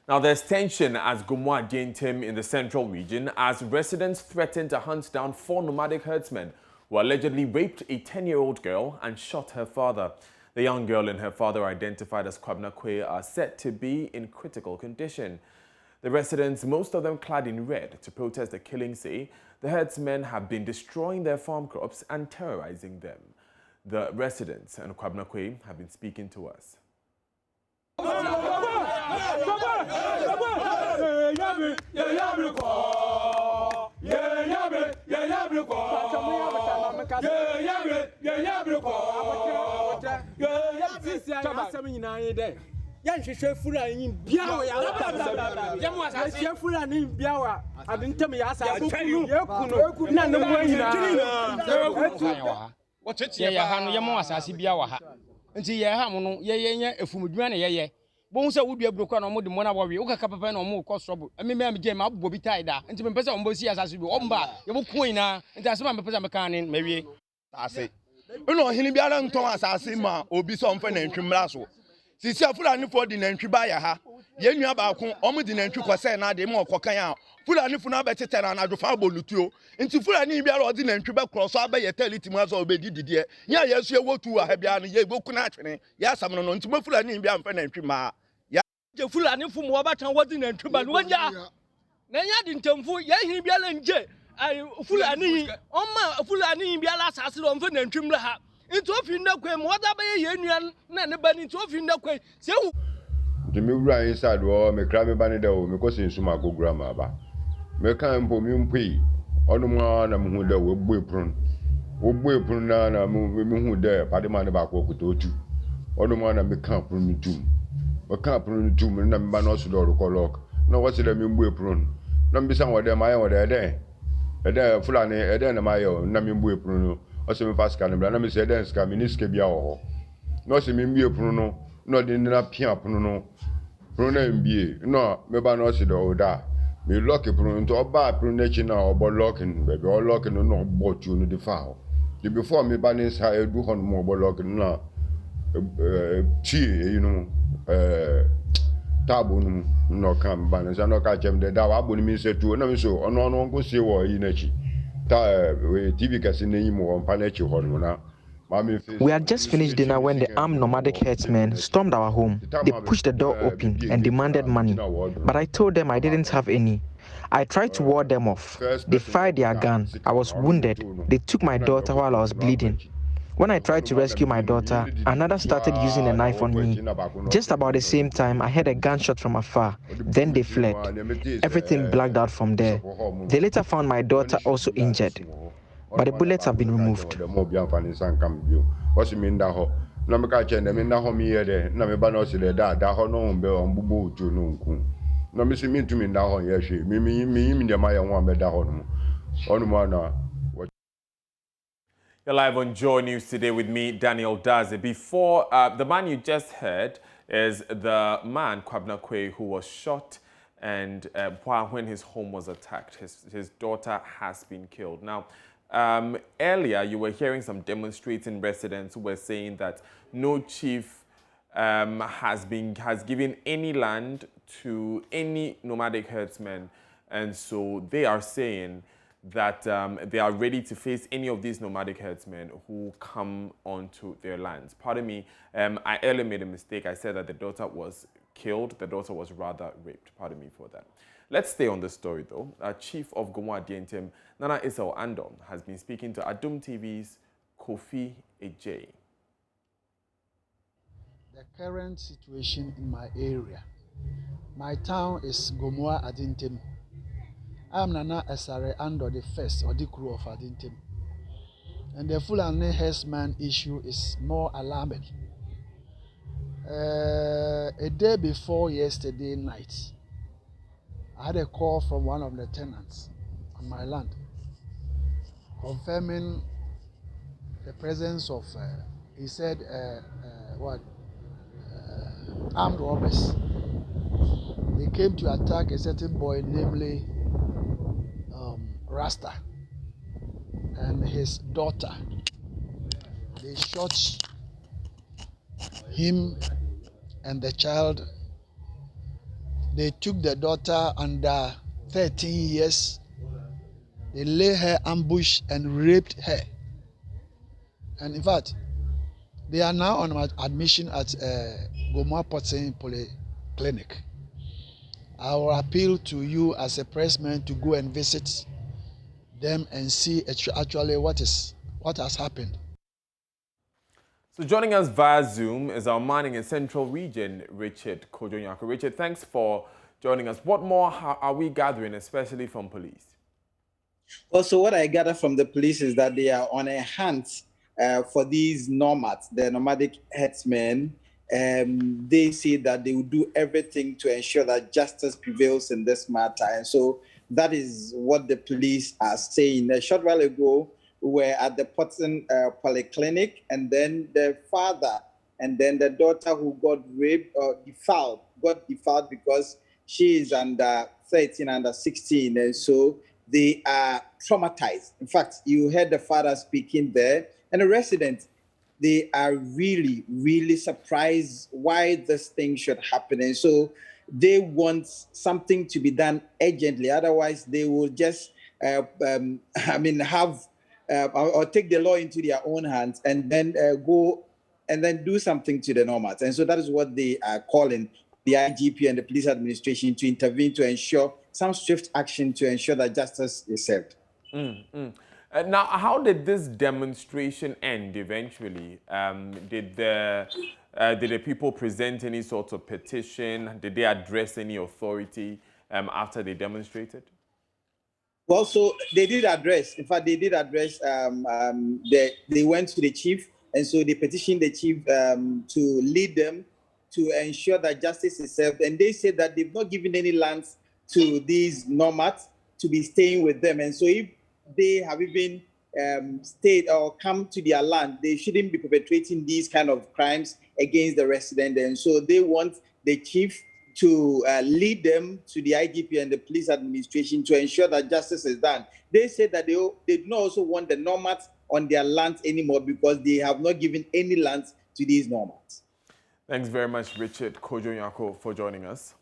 Now, there's tension as Gomoa Demonstration in the central region as residents threaten to hunt down 4 nomadic herdsmen who allegedly raped a 10-year-old girl and shot her father. The young girl and her father, identified as Kwabna Kwe, are said to be in critical condition. The residents, most of them clad in red, to protest the killing, say the herdsmen have been destroying their farm crops and terrorizing them. The residents and Kwabna Kwe have been speaking to us. Bon say would be broken on the money we o kaka papa na o cost trouble me game abbo bi taida nti me pese o mbo si asase bi o mba ye bo coin na nti asema me pese me kan ne mewie ase no hini biara nton asase ma obi so mfa na ntwimra so sisi afulani fo di na ntwi ya ha ye nua ba ko o mu di na ntwi kwose na de mo kokan a fulani fu na betete na adwofa abolutuo nti fulani biara o di na ntwi be cross aba ye teliti mu aso obedi didie nya yesu ewotu a ha bia no ye boku na atwene ya asam no nti ma fulani bia mfa na ntwi ma je fulani fu mo batan wodi na ntwi ba no nya na nya di ntemfu ye hin biara nje ai fulani o ma fulani biara asase lo mfa na ntwi mra ha nti ofi na kwe mo da ba ye nua na ne ba ni nti ofi na kwe se hu de me wura inside wo me kra me ba ne da wo me ko sensuma agogura ma ba me kan mpo mi mpui onu ma na mu hu da wo bu epun na mu hu da pade ma ne ba ko okuto otu onu ma na me kan pun ni tum o kan pun ni tum na me ba no so do ko lock na wo se da me bu epun na me bisa wo da ma ye wo da ede fulani ede na ma ye na me bu epun no o se me faska ne bla na me se ede ska miniske bia wo no se me bu epun no no de na pia pun no na mbie no me ba no se do da me lock pun to ba pun na chi na obo locking baby o locking no obo tu no de fa the before me ba ni sa edu hon mo obo locking na chi you know tabo no kan ba na sa no ka chem de da wa bo ni mi se tu na mi so ono ngo se wo yi na chi ta TV kasi na yi mo on pa na chi hon na. We had just finished dinner when the armed nomadic herdsmen stormed our home. They pushed the door open and demanded money, but I told them I didn't have any. I tried to ward them off. They fired their gun. I was wounded. They took my daughter while I was bleeding. When I tried to rescue my daughter, another started using a knife on me. Just about the same time, I heard a gunshot from afar. Then they fled. Everything blacked out from there. They later found my daughter also injured, but the bullets have been removed. What's mean that ho? No me ka chen me na ho mi ye na me ba no se da ho no mbe on bubu utu no nku. No me se mi tu mi da ho ye hwe. Mi de ma ye ho me da ho no. Onu ma na. You're live on Joy News today with me, Daniel Daze. Before, the man you just heard is the man, Kwabna Kwe, who was shot and when his home was attacked. His daughter has been killed. Now, earlier, you were hearing some demonstrating residents who were saying that no chief has given any land to any nomadic herdsmen, and so they are saying that they are ready to face any of these nomadic herdsmen who come onto their lands. Pardon me, I earlier made a mistake. I said that the daughter was killed. The daughter was rather raped. Pardon me for that. Let's stay on this story, though. Chief of Gomoa Demonstration, Nana Isao Andon, has been speaking to Adum TV's Kofi Ejay. The current situation in my area. My town is Gomoa Demonstration. I'm Nana Esare Andon, the first or the crew of Demonstration. And the Fulani herdsman issue is more alarming. A day before yesterday night, I had a call from one of the tenants on my land confirming the presence of, he said, armed robbers. They came to attack a certain boy, namely Rasta, and his daughter. They shot him and the child They took the daughter under 13 years. They lay her ambush and raped her. And in fact, they are now on admission at Gomoa Polyclinic. I will appeal to you as a pressman to go and visit them and see actually what has happened. So joining us via Zoom is our man in the Central Region, Richard Kojonyako. Richard, thanks for joining us. What more are we gathering, especially from police? Also, what I gather from the police is that they are on a hunt for these nomads, the nomadic herdsmen. They say that they will do everything to ensure that justice prevails in this matter. And so that is what the police are saying. A short while ago, we were at the Potton Polyclinic, and then the father and then the daughter who got raped or got defiled because she is under 13, under 16. And so they are traumatized. In fact, you heard the father speaking there, and the residents, they are really, really surprised why this thing should happen. And so they want something to be done urgently. Otherwise, they will just, have or take the law into their own hands and then go and then do something to the nomads. And so that is what they are calling the IGP and the police administration to intervene to ensure some swift action to ensure that justice is served. Now, how did this demonstration end eventually? Did the people present any sort of petition? Did they address any authority after they demonstrated? Well, so they did address, in fact, they did address, they went to the chief, and so they petitioned the chief to lead them to ensure that justice is served. And they said that they've not given any lands to these nomads to be staying with them. And so if they have even stayed or come to their land, they shouldn't be perpetrating these kind of crimes against the resident. And so they want the chief to lead them to the IGP and the police administration to ensure that justice is done. They said that they do not also want the nomads on their lands anymore because they have not given any lands to these nomads. Thanks very much, Richard Kojonyako, for joining us.